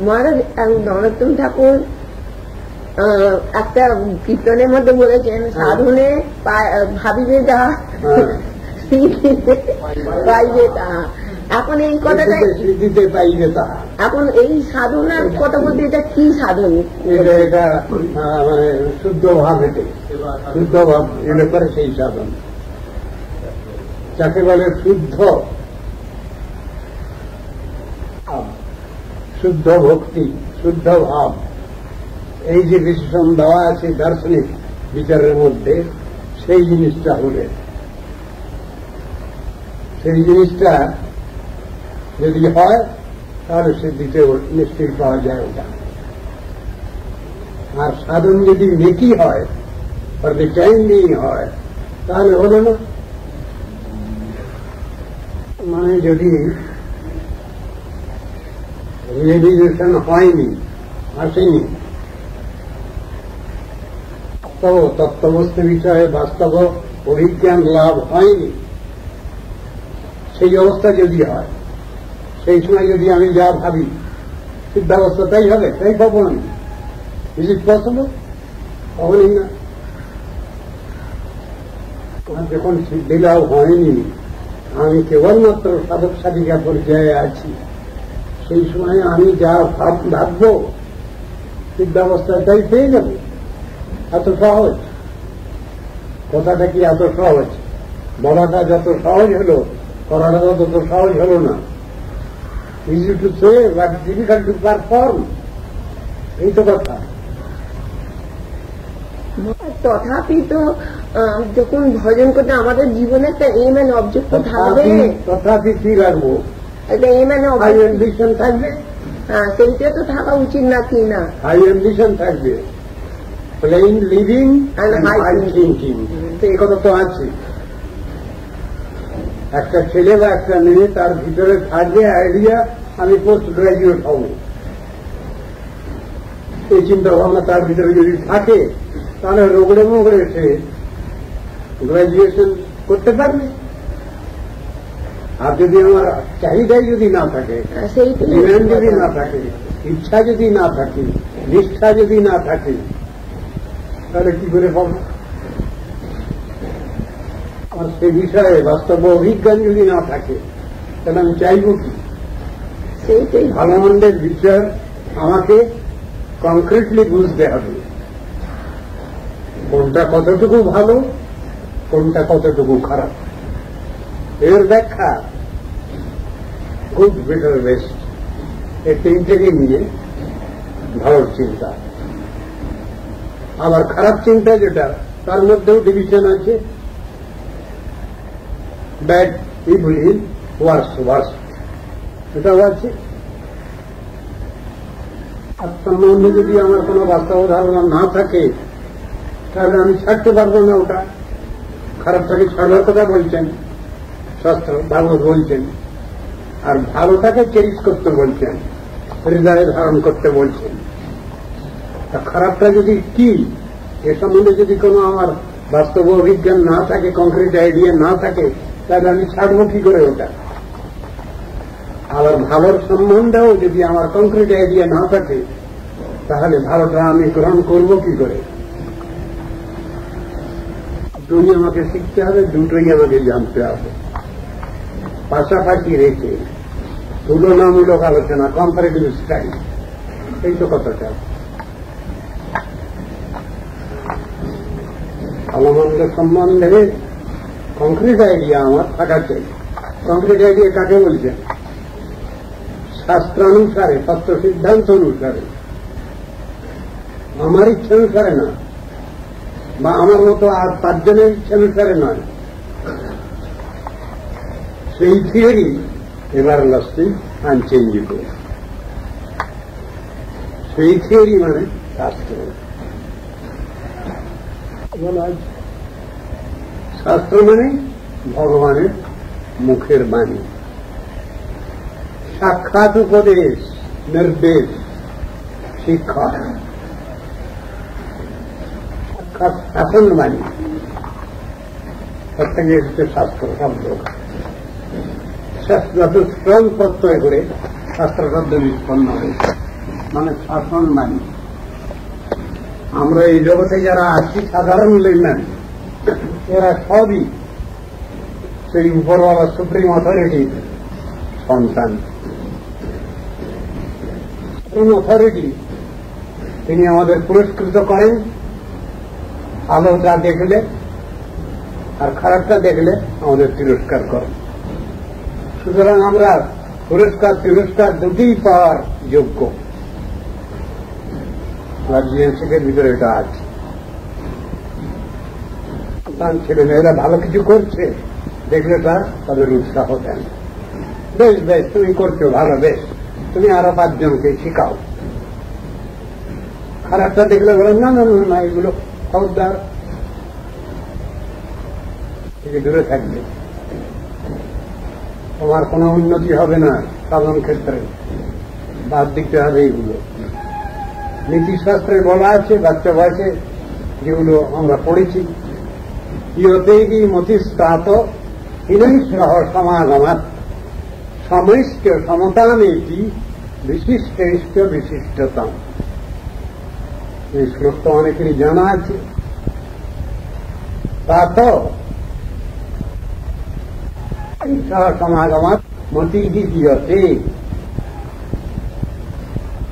মহারাজ নরোত্তম ঠাকুর একটা কীর্তনের মধ্যে বলেছেন, সাধনে ভাবিবে যা পাইবে তাহা। এখন এই কথাটা পাইবে তাহা, এখন এই সাধনার কথা বলতে এটা কি সাধন? এটা মানে শুদ্ধ ভাব, এতে শুদ্ধ ভাব এলে করে সেই সাধন যাকে বলে শুদ্ধ শুদ্ধ ভক্তি, শুদ্ধ ভাব। এই যে বিশেষণ দেওয়া আছে দার্শনিক বিচারের মধ্যে, সেই জিনিসটা হলে, সেই জিনিসটা যদি হয় তাহলে সিদ্ধিতে নিশ্চিত পাওয়া যায় ওটা। আর সাধন যদি নেকি হয়, প্রতিচাইন্ডি হয়, তাহলে হলো না। মানে যদি রিয়েলাইজেশন হয়নি, আসেনি, তত্ত্ববস্তু বিষয়ে বাস্তব অভিজ্ঞান লাভ হয়নি, সেই অবস্থা যদি হয়, সেই সময় যদি আমি যা ভাবি সিদ্ধাবস্থা তাই হবে, তাই পাবো আমি। Is it possible? কখনই না। যখন সিদ্ধি লাভ হয়নি, আমি কেবলমাত্র সাধক সাধিকা পর্যায়ে আছি, সেই সময় আমি যা ভাবব সিদ্ধাবস্থায় তাই পেয়ে যাব। এত সহজ কথাটা কি? এত সহজ? বলাটা যত সহজ হলো, করাটা তত সহজ হলো না। Easy to say but difficult to perform, এই তো কথা। তথাপি তো যখন ভজন করতে আমাদের জীবনে একটা এম এন্ড অবজেক্ট থাকবে। তথাপি কি রাখবো? একটা এম এন্ড হাই অ্যাম্বিশন থাকবে। হ্যাঁ, সেইটা তো থাকা উচিত না কি না? হাই অ্যাম্বিশন থাকবে, plain living and high thinking, এই কথা তো আছে। একটা ছেলে বা একটা মেয়ে, তার ভিতরে থাকবে আইডিয়া আমি পোস্ট গ্রাজুয়েট হব, এই চিন্তা ভাবনা তার ভিতরে যদি থাকে, তাহলে রোগড়ে মোগড়ে সে গ্রাজুয়েশন করতে পারবে। আর যদি আমার চাহিদাই যদি না থাকে, ডিমান্ড যদি না থাকে, ইচ্ছা যদি না থাকে, নিষ্ঠা যদি না থাকে, তাহলে কি করে পাবো? আর সে বিষয়ে বাস্তব অভিজ্ঞান যদি না থাকে, তাহলে আমি চাইব কি? ভালো মন্দের বিচার আমাকে কনক্রিটলি বুঝতে হবে, কোনটা কতটুকু ভালো, কোনটা কতটুকু খারাপ। এর ব্যাখ্যা গুড, বেটার, বেস্ট, এই তিনটেকে নিয়ে ভালো চিন্তা। আবার খারাপ চিন্তা যেটা, তার মধ্যেও ডিভিশন আছে, ব্যাড, ইভিল, ওয়ার্স, ওয়ার্স, এটাও আছে। আর সম্বন্ধে যদি আমার কোনো বাস্তব ধারণা না থাকে, তাহলে আমি ছাড়তে পারবো না ওটা। খারাপটাকে ছাড়ার কথা বলছেন শাস্ত্র, ভাগবত বলছেন, আর ভালোটাকে চেরিশ করতে বলছেন, হৃদয়ে ধারণ করতে বলছেন। তা খারাপটা যদি কি, এ সম্বন্ধে যদি কোনো আমার বাস্তব অভিজ্ঞান না থাকে, কংক্রিট আইডিয়া না থাকে, তাহলে আমি ছাড়বো কি করে ওটা? আবার ভালোর সম্বন্ধেও যদি আমার কংক্রিট আইডিয়া না থাকে, তাহলে ভালোটা আমি গ্রহণ করব কি করে? দুই আমাকে শিখতে হবে, দুটোই আমাকে জানতে হবে, পাশাপাশি রেখে তুলনামূলক আলোচনা, কম্পারেটিভ স্টাডি, এই তো কথাটা। ভালো মন্দ সম্বন্ধে কংক্রিট আইডিয়া আমার থাকা চাই। কংক্রিট আইডিয়া কাকে বলছেন? শাস্ত্রানুসারে, তত্ত্ব সিদ্ধান্ত অনুসারে, আমার ইচ্ছা অনুসারে না, বা আমার মতো আর পাঁচজনের ইচ্ছা অনুসারে নয়। সেই থিওরি এবার লাস্টিং আনচেঞ্জেবল। সেই থিওরি মানে শাস্ত্র। শাস্ত্র মানে ভগবানের মুখের বাণী, সাক্ষাৎ উপদেশ, নির্দেশ, শিক্ষা, সাক্ষাৎ শাসন বাণী, প্রত্যেকে হচ্ছে শাস্ত্র শব্দ। যত শ্রম প্রত্যয় করে শাস্ত্রশব্দ নিষ্পন্ন হয়েছে, মানে শাসন মানি। আমরা এই জগতে যারা আছি সাধারণ লেনদেন, এরা সবই সেই উপরওয়ালা সুপ্রিম অথরিটির সন্তান। সুপ্রিম অথরিটি তিনি আমাদের পুরস্কৃত করেন ভালোটা দেখলে, আর খারাপটা দেখলে আমাদের তিরস্কার করেন। সুতরাং আমরা পুরস্কার তিরস্কার দুটিই পাওয়ার যোগ্য। গার্জিয়ানশিপের ভিতরে এটা আছে। ছেলে মেয়েরা ভালো কিছু করছে দেখলে তাদের উৎসাহ দেন, বেশ বেশ তুমি করছো ভালো, বেশ তুমি আরো 5 জনকে শিখাও। খারাপটা দেখলে বলেন না না না, এগুলো খবরদার, থেকে দূরে থাকবে, তোমার কোনো উন্নতি হবে না সাধন ক্ষেত্রে, বাদ দিতে হবে এইগুলো। নীতিশাস্ত্রে বলা আছে বাচ্চা বয়সে, যেগুলো আমরা পড়েছি, ইয়তেগি মতিস্তাত হিনৈঃসহ সমাগমাৎ সমৈষ্ঠ সমতামেতি বিশিষ্টেষ্ট বিশিষ্টতম। এই শ্লোকটা অনেকেরই জানা আছে। তাত সমাগমাৎ মতিহি ইয়তে,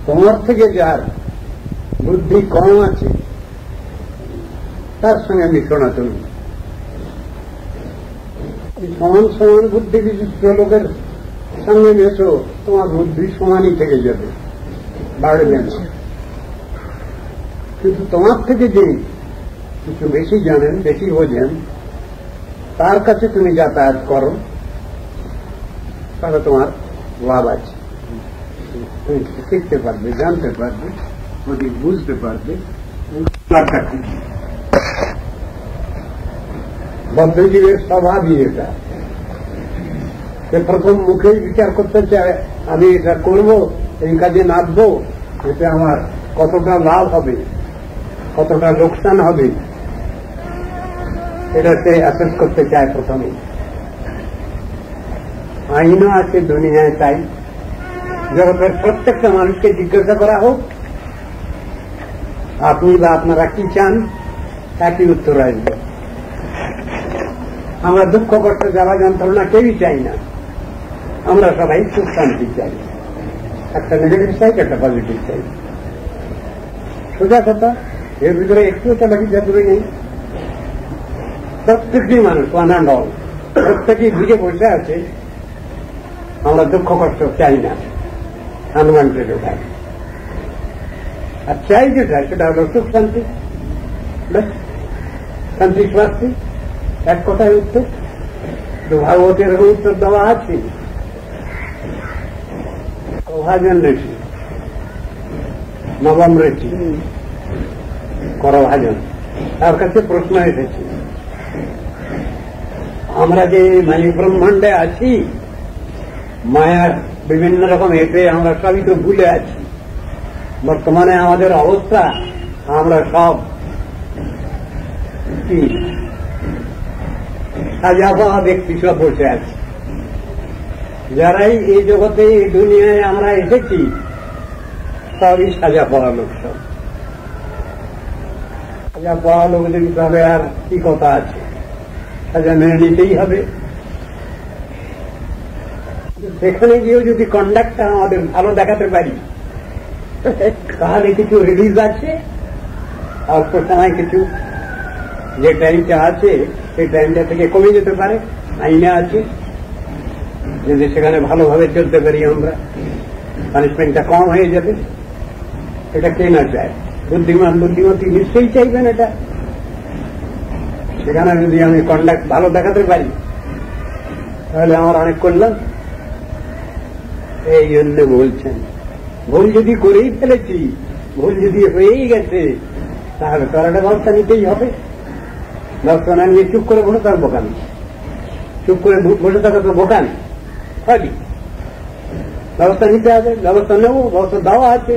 তোমার থেকে যার বুদ্ধি কম আছে তার সঙ্গে মিশো না তুমি। সমান সমান বুদ্ধি বিশিষ্ট লোকের সঙ্গে মেশো, তোমার বুদ্ধি সমানই থেকে যাবে, বাড়বে না। কিন্তু তোমার থেকে যে কিছু বেশি জানেন, বেশি বোঝেন, তার কাছে তুমি যাতায়াত করো, তাহলে তোমার লাভ আছে। তুমি শিখতে পারবে, জানতে পারবে, অধিক বুঝতে পারবে। বদ্ধজীবের স্বভাবই এটা। সে প্রথম মুখেই বিচার করতে চায়, আমি এটা করব, এই কাজে নামবো, এতে আমার কতটা লাভ হবে, কতটা লোকসান হবে, এটা সে অ্যাসেস করতে চায় প্রথমে। আইনও আছে দুনিয়ায়, তাই জগতের প্রত্যেকটা মানুষকে জিজ্ঞাসা করা হোক আপনি বা আপনারা কি চান, একই উত্তর আসবে। আমরা দুঃখ কষ্ট জ্বালা যন্ত্রণা কেউই চাই না, আমরা সবাই সুখ শান্তি চাই। একটা নেগেটিভ চাই, একটা পজিটিভ চাই। সোজা কথা, এর ভিতরে একটু চালাকি যাদুরে নেই। প্রত্যেকটি মানুষ ওয়ান অ্যান্ড অল, প্রত্যেকেই বুঝে বসে আছে আমরা দুঃখ কষ্ট চাই না, আনওয়ান্টেড ওঠায়। আর চাই যেটা সেটা হল সুখ শান্তি, শান্তি স্বাস্থ্য, এক কথায় উত্তর। তো ভাগবতের উত্তর দেওয়া আছে। ভাজন ঋষি, নবম ঋষি করভাজন, তার কাছে প্রশ্ন এসেছে, আমরা যে মানে ব্রহ্মাণ্ডে আছি, মায়ার বিভিন্ন রকম এতে আমরা সবই তো ভুলে আছি। বর্তমানে আমাদের অবস্থা, আমরা সব কি সাজা পাওয়া ব্যক্তি সব বসে আছি। যারাই এই জগতে, এই দুনিয়ায় আমরা এসেছি, সবই সাজা পাওয়া লোক। সব সাজা পাওয়া লোকদের তবে আর কি কথা আছে, সাজা মেনে নিতেই হবে। সেখানে গিয়েও যদি কন্ডাক্টটা আমাদের ভালো দেখাতে পারি, তাহলে কিছু রিলিজ আছে, অল্প সময় কিছু যে টাইমটা আছে সেই টাইমটা থেকে কমে যেতে পারে। আইনে আছে যদি সেখানে ভালোভাবে চলতে পারি আমরা, পানিশমেন্টটা কম হয়ে যাবে। এটা কে না চায়? বুদ্ধিমান বুদ্ধিমতী নিশ্চয়ই চাইবেন এটা। সেখানে যদি আমি কন্ডাক্ট ভালো দেখাতে পারি তাহলে আমার অনেক কল্যাণ। এই জন্য বলছেন, ভুল যদি করেই ফেলেছি, ভুল যদি হয়েই গেছে, তাহলে তার একটা ব্যবস্থা নিতেই হবে। ব্যবস্থা না নিয়ে চুপ করে বসে থাকবো কেন? চুপ করে বসে থাকা তো বোকান খালি। ব্যবস্থা নিতে হবে, ব্যবস্থা নেব, ব্যবস্থা দেওয়া আছে।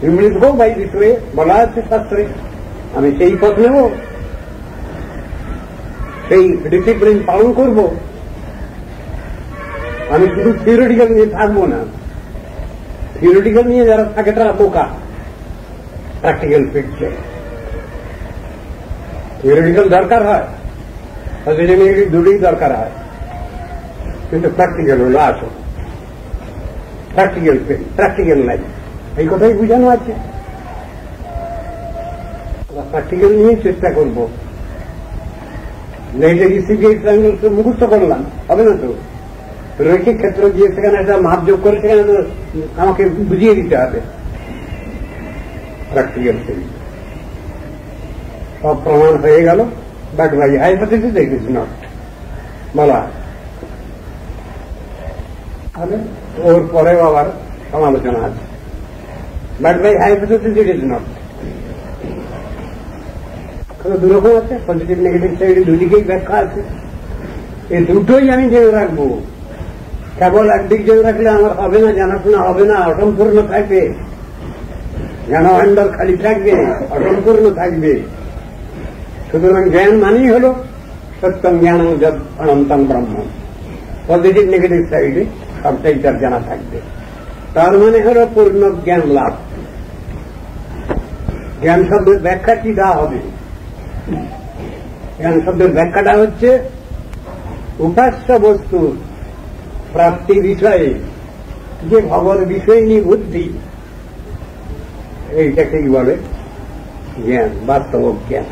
ইংলিশ হোক বাই বিষয়ে বলা আছে শাস্ত্রে, আমি সেই পথ নেব, সেই ডিসিপ্লিন পালন করব। আমি শুধু থিওরিটিক্যাল নিয়ে থাকবো না। থিওরিটিক্যাল নিয়ে যারা থাকে তারা বোকা, প্র্যাকটিক্যাল শিখছে। থিওরিটিক্যাল দরকার হয়, দুটোই দরকার হয়, কিন্তু প্র্যাকটিক্যাল হলো আসল। প্র্যাকটিক্যাল পেন, প্র্যাকটিক্যাল লাইফ, এই কথাই বুঝানো আছে। প্র্যাকটিক্যাল নিয়ে চেষ্টা করবো। মুখস্থ করলাম হবে না তো, রৈখিক ক্ষেত্র দিয়ে সেখানে একটা মাপ যোগ করে সেখানে আমাকে বুঝিয়ে দিতে হবে। প্র্যাকটিক্যাল সব প্রমাণ হয়ে গেল, but by hypothesis it is not বলা। ওর পরেও আবার সমালোচনা আছে, but by hypothesis it is not. দুরকম আছে, পজিটিভ নেগেটিভ সাইডে দুদিকেই ব্যাখ্যা আছে। এই দুটোই আমি জেনে রাখবো। কেবল একদিক জেনে রাখলে আমার হবে না, জানাশোনা হবে না, অসম্পূর্ণ থাকবে, জ্ঞানভাণ্ডার খালি থাকবে, অসম্পূর্ণ থাকবে। সুতরাং জ্ঞান মানেই হল সত্যম জ্ঞানং যদ অনন্তং ব্রহ্ম। পজিটিভ নেগেটিভ সাইডে সবটাই তার জানা থাকবে। তার মানে হল পূর্ণ জ্ঞান লাভ। জ্ঞান শব্দের ব্যাখ্যা কি দেওয়া হবে? জ্ঞান শব্দের ব্যাখ্যাটা হচ্ছে উপাস্য বস্তু প্রাপ্তি বিষয়ে যে ভগবত বিষয়নী বুদ্ধি, এইটাকেই বলে জ্ঞান, বাস্তব জ্ঞান।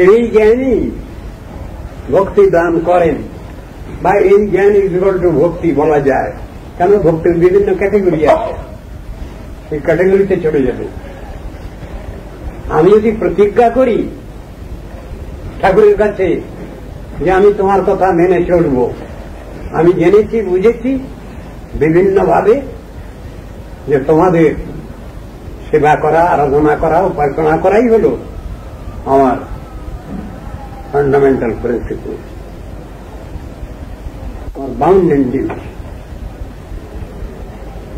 এই জ্ঞানই ভক্তি দান করেন, বা এই জ্ঞান ইকুয়াল টু ভক্তি বলা যায়। কেন? ভক্তির বিভিন্ন ক্যাটেগরি আছে, সেই ক্যাটেগরিতে চলে যাবে। আমি যদি প্রতিজ্ঞা করি ঠাকুরের কাছে যে আমি তোমার কথা মেনে চলব, আমি জেনেছি বুঝেছি বিভিন্নভাবে যে তোমাদের সেবা করা, আরাধনা করা, উপাসনা করাই হল আমার ফান্ডামেন্টাল প্রিন্সিপল, আমার বাউন্ডেড ডিউটি।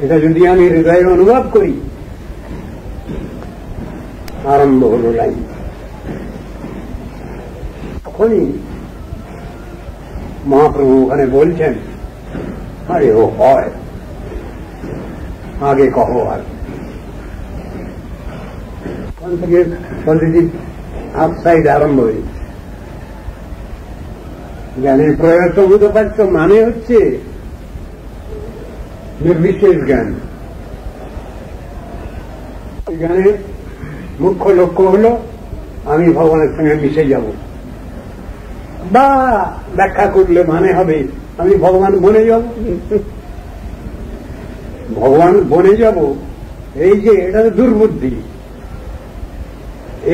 এটা যদি আমি হৃদয়ে অনুভব করি, আরম্ভ হল লাইন। তখনই মহাপ্রভু ওখানে বলছেন, আরে ও হয়, আগে কহো। আর ওখান থেকে পজিটিভ আউটসাইড আরম্ভ হয়েছে। জ্ঞানের প্রয়োগ বুঝতে মানে হচ্ছে নির্বিশেষ জ্ঞান। জ্ঞানের মুখ্য লক্ষ্য হল আমি ভগবানের সঙ্গে মিশে যাব, বা ব্যাখ্যা করলে মানে হবে আমি ভগবান বনে যাব। ভগবান বনে যাব, এই যে এটা দুর্বুদ্ধি।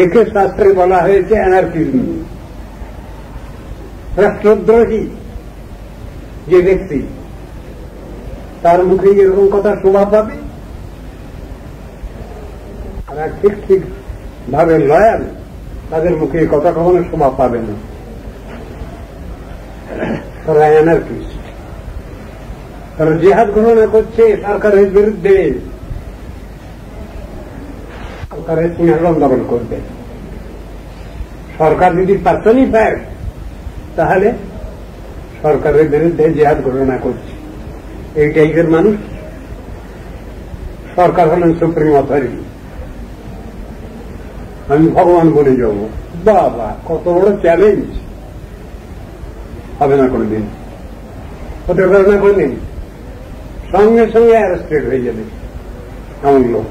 একে শাস্ত্রে বলা হয়েছে অ্যানার্কিজম। রাষ্ট্রদ্রোহী যে ব্যক্তি, তার মুখে এরকম কথা শোভা পাবে, তারা ঠিক ঠিক ভাবে লয়াল, তাদের মুখে এই কথা কখনো শোভা পাবে না। তারা অ্যানার্কিস্ট, তারা জিহাদ ঘোষণা করছে সরকারের বিরুদ্ধে, সরকারের সিংহ গন্ডগোল করবে। সরকার যদি পার্সনিফাইড, তাহলে সরকারের বিরুদ্ধে জিহাদ ঘোষণা করছে। এই টাইপের মানুষ। সরকার হলেন সুপ্রিম অথরিটি, আমি ভগবান বলে যাব, বাবা কত বড় চ্যালেঞ্জ। হবে না কোনদিন, হতে পারে না কোনদিন, সঙ্গে সঙ্গে অ্যারেস্টেড হয়ে যাবে এমন লোক।